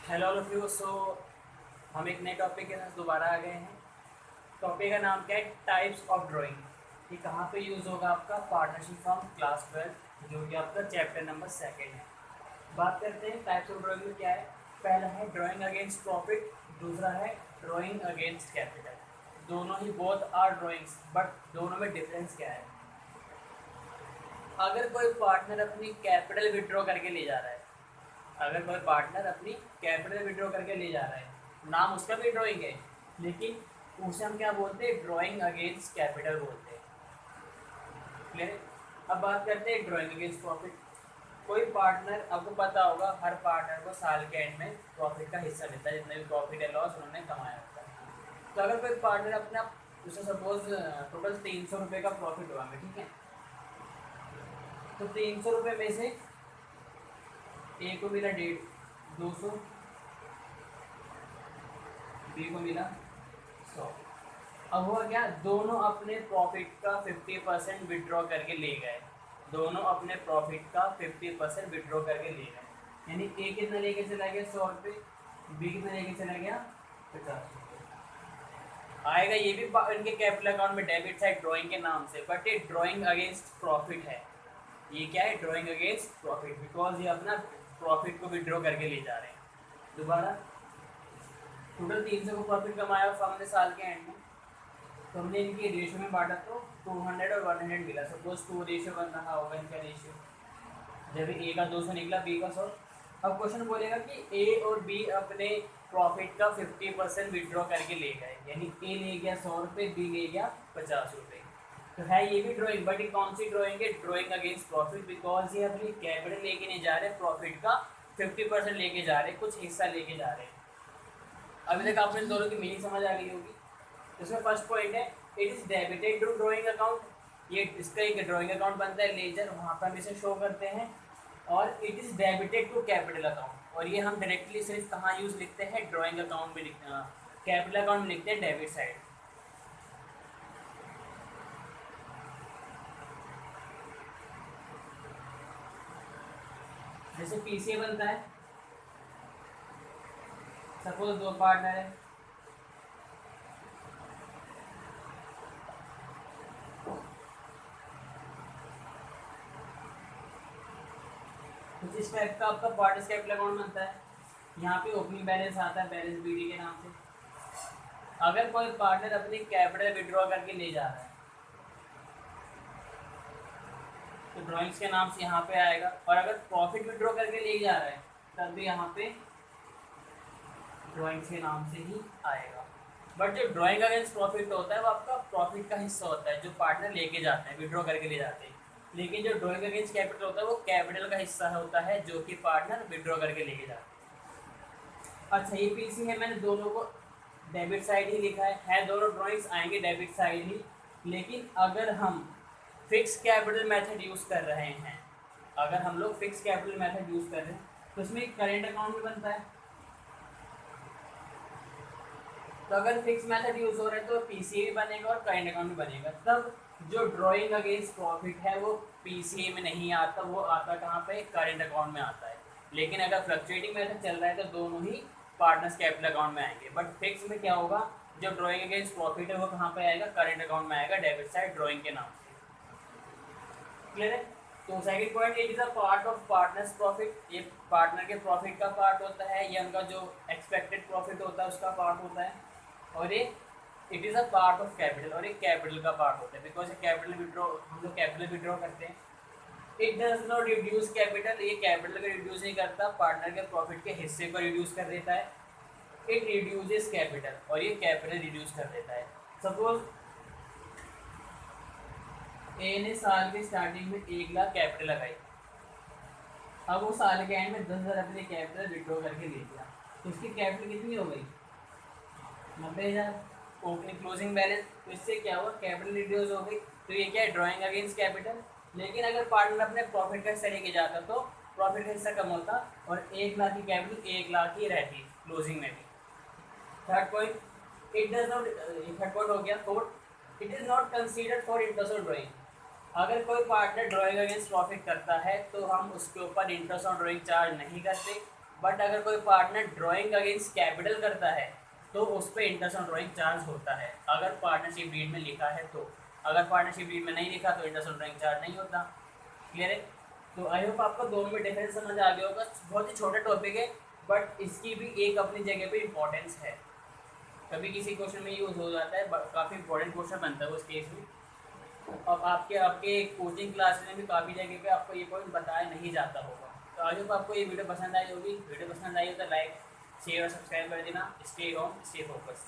Hello all of you. So हम एक नए टॉपिक के साथ दोबारा आ गए हैं। टॉपिक का नाम क्या है? Types of drawing. ये कहाँ पे यूज़ होगा? आपका पार्टनरशिप फ्रॉम क्लास 12 जो कि आपका चैप्टर नंबर 2 है। बात करते हैं टाइप्स ऑफ ड्राइंग में क्या है। पहला है ड्राइंग अगेंस्ट प्रॉफिट, दूसरा है ड्राइंग अगेंस्ट कैपिटल। दोनों ही बोथ आर ड्राइंग्स, बट दोनों में डिफरेंस क्या है? अगर कोई पार्टनर अपनी कैपिटल विड्रॉ करके ले जा रहा है, अगर कोई पार्टनर अपनी कैपिटल विड्रॉ करके ले जा रहा है, नाम उसका भी ड्राइंग है, लेकिन उसे हम क्या बोलते हैं? ड्राइंग अगेंस्ट कैपिटल बोलते हैं। क्लियर? अब बात करते हैं ड्राइंग अगेंस्ट प्रॉफिट। कोई पार्टनर, आपको पता होगा हर पार्टनर को साल के एंड में प्रॉफिट का हिस्सा मिलता है, जितना भी प्रॉफिट या लॉस उन्होंने कमाया होता है। तो अगर कोई पार्टनर अपना, जैसे सपोज टोटल 300 रुपये का प्रॉफिट हुआ हमें, ठीक है, तो 300 रुपये में से ए को मिला 200, बी को मिला 100। अब हुआ क्या? दोनों अपने प्रॉफिट का 50% विड्रॉ करके ले गए। दोनों अपने प्रॉफिट का 50% विड्रॉ करके ले गए। यानी ए कितना लेके चला गया? 100 रुपये। बी कितना लेके चला गया? 50 रुपये। आएगा ये भी इनके कैपिटल अकाउंट में, डेबिट साइड ड्राइंग के नाम से, बट ये ड्राइंग अगेंस्ट प्रॉफिट है। ये क्या है? ड्राइंग अगेंस्ट प्रॉफिट, बिकॉज ये अपना प्रॉफिट को विड्रॉ करके ले जा रहे हैं। दोबारा टोटल 300 को प्रॉफिट कमाया हमने साल के एंड में, तो हमने इनकी रेशियो में बांटा तो 200 और 100 मिला। सपोज 2:1 बन रहा होगा इनका रेशियो। जब ए का 200 निकला, बी का 100। अब क्वेश्चन बोलेगा कि ए और बी अपने प्रॉफिट का 50% विड्रॉ करके ले गए, यानी ए ले गया 100 रुपये, बी ले गया 50 रुपये। तो है ये भी ड्राइंग, बट ये कौन सी ड्राइंग है? ड्राइंग अगेंस्ट प्रॉफिट, बिकॉज ये अपनी कैपिटल लेके नहीं जा रहे, प्रॉफिट का 50% लेके जा रहे, कुछ हिस्सा लेके जा रहे हैं। अभी तक आपने इन दोनों की मीनिंग समझ आ गई होगी। इसमें फर्स्ट पॉइंट है, it is debited to drawing account. ये इसका एक ड्राइंग अकाउंट बनता है, लेजर, वहाँ पर हम इसे शो करते हैं। और it is debited to capital account, और ये हम डायरेक्टली सिर्फ कहाँ यूज लिखते हैं? ड्राइंग अकाउंट में लिखते हैं, कैपिटल अकाउंट में लिखते हैं, डेबिट साइड। जैसे पीसीए बनता है, सपोज दो पार्टनर है, कुछ इस टाइप का आपका पार्टनर्स कैपिटल अकाउंट बनता है। यहाँ पे ओपनिंग बैलेंस आता है, बैलेंस बीडी के नाम से। अगर कोई पार्टनर अपनी कैपिटल विड्रॉ करके ले जा रहा है, तो ड्राइंग्स के नाम से यहाँ पे आएगा। और अगर प्रॉफिट विड्रॉ करके ले जा रहा है, तब भी यहाँ पे ड्राइंग्स के नाम से ही आएगा। बट जो ड्राइंग अगेंस्ट प्रॉफिट होता है, वो आपका प्रॉफिट का हिस्सा होता है जो पार्टनर लेके जाते हैं, विड्रॉ करके ले जाते हैं। लेकिन जो ड्राइंग अगेंस्ट कैपिटल होता है, वो कैपिटल का हिस्सा होता है जो कि पार्टनर विड्रॉ करके लेके जाते हैं। अच्छा, ये पीसी है, मैंने दोनों को डेबिट साइड ही लिखा है दोनों ड्राइंग्स आएंगे डेबिट साइड ही। लेकिन अगर हम फिक्स कैपिटल मेथड यूज़ कर रहे हैं, अगर हम लोग फिक्स कैपिटल मेथड यूज़ कर रहे हैं, तो इसमें करेंट अकाउंट भी बनता है। तो अगर फिक्स मेथड यूज हो रहा है तो पीसीए भी बनेगा और करेंट अकाउंट भी बनेगा। तब जो ड्राइंग अगेंस्ट प्रॉफिट है वो पीसीए में नहीं आता, वो आता कहाँ पे? करेंट अकाउंट में आता है। लेकिन अगर फ्लक्चुएटिंग मेथड चल रहा है तो दोनों ही पार्टनर्स कैपिटल अकाउंट में आएंगे। बट फिक्स में क्या होगा? जो ड्राइंग अगेंस्ट प्रॉफिट है वो कहाँ पे आएगा? करेंट अकाउंट में आएगा, डेबिट साइड ड्राइंग के नाम से। क्लियर है? तो second point, it is a part of partners profit. ये पार्टनर के प्रॉफिट का पार्ट होता है, ये उनका जो एक्सपेक्टेड प्रॉफिट होता है उसका पार्ट होता है। और ये it is a part of capital, और ये कैपिटल का पार्ट होता है, बिकॉज कैपिटल विड्रॉ, हम लोग कैपिटल विड्रॉ करते हैं। It does not reduce capital, ये कैपिटल को रिड्यूस नहीं करता, पार्टनर के प्रॉफिट के हिस्से को रिड्यूस कर देता है। इट रिड्यूसेस कैपिटल, और ये कैपिटल रिड्यूस कर देता है। सपोज ए ने साल के स्टार्टिंग में 1 लाख कैपिटल लगाई, अब वो साल के एंड में 10,000 अपने कैपिटल विड्रॉ करके ले दिया, तो उसकी कैपिटल कितनी हो गई? 90,000। ओपनिंग क्लोजिंग बैलेंस, तो इससे क्या हुआ? कैपिटल रिड्यूस हो गई। तो ये क्या है? Drawing against capital. लेकिन अगर पार्टनर अपने प्रॉफिट का हिस्सा लेके जाता तो प्रॉफिट का हिस्सा कम होता और 1 लाख की कैपिटल 1 लाख ही रहती क्लोजिंग में भी। Third point, it does not, third point हो गया। Fourth, it is not considered for interest on drawing. अगर कोई पार्टनर ड्राइंग अगेंस्ट प्रॉफिट करता है तो हम उसके ऊपर इंटरेस्ट ऑन ड्राइंग चार्ज नहीं करते, बट अगर कोई पार्टनर ड्राइंग अगेंस्ट कैपिटल करता है तो उस पर इंटरेस्ट ऑन ड्राइंग चार्ज होता है, अगर पार्टनरशिप डीड में लिखा है तो। अगर पार्टनरशिप डीड में नहीं लिखा तो इंटरेस्ट ऑन ड्राइंग चार्ज नहीं होता। क्लियर है? तो आई होप आपको दोनों में डिफरेंस समझ आ गया होगा। बहुत ही छोटा टॉपिक है बट इसकी भी एक अपनी जगह पे इम्पोर्टेंस है। कभी किसी क्वेश्चन में यूज़ हो जाता है, काफ़ी इंपॉर्टेंट क्वेश्चन बनता है उस केस में। अब आपके आपके कोचिंग क्लास में भी काफ़ी जगह पे आपको ये पॉइंट बताया नहीं जाता होगा। तो आज होप आपको ये वीडियो पसंद आई होगी। वीडियो पसंद आई हो तो लाइक शेयर और सब्सक्राइब कर देना। Stay home, stay focus.